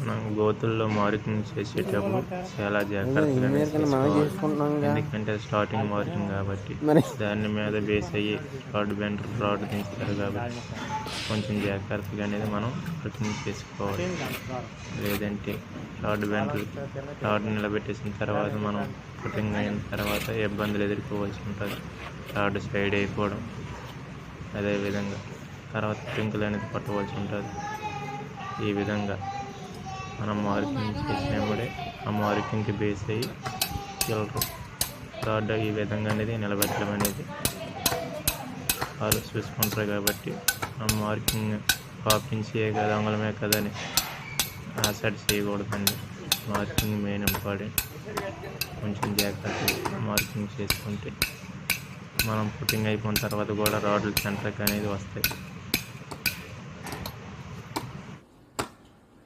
మనం గోతుల్లో మార్కింగ్ చేసేటప్పుడు చాలా జాగ్రత్తగా తీసుకోవాలి. ఎందుకంటే స్టార్టింగ్ మార్కింగ్ కాబట్టి దాని మీద బేస్ అయ్యి రాడ్ బెండర్ రాడ్ దించుతారు కాబట్టి కొంచెం జాగ్రత్తగా అనేది మనం మార్కింగ్ చేసుకోవాలి. లేదంటే రాడ్ నిలబెట్టేసిన తర్వాత మనం ఫుటింగ్ అయిన తర్వాత ఇబ్బందులు ఎదుర్కోవాల్సి ఉంటుంది. రాడ్ సైడ్ అయిపోవడం, అదేవిధంగా తర్వాత స్ప్రింకిల్ అనేది పట్టవలసి ఉంటుంది. ఈ విధంగా మనం మార్కింగ్ చేసినప్పుడే ఆ మార్కింగ్కి బేస్ అయ్యి రాడ్ ఈ విధంగా అనేది నిలబెట్టడం అనేది వాళ్ళు చూసుకుంటారు. కాబట్టి ఆ మార్కింగ్ పాపించే కదా అంగుళమే కదా అని ఆసెట్ చేయకూడదండి. Marking main important. కొంచెం జాగ్రత్తగా మార్కింగ్ చేసుకుంటే మనం పుట్టింగ్ అయిపోయిన తర్వాత కూడా రాడ్లు సెంటర్కి అనేది వస్తాయి.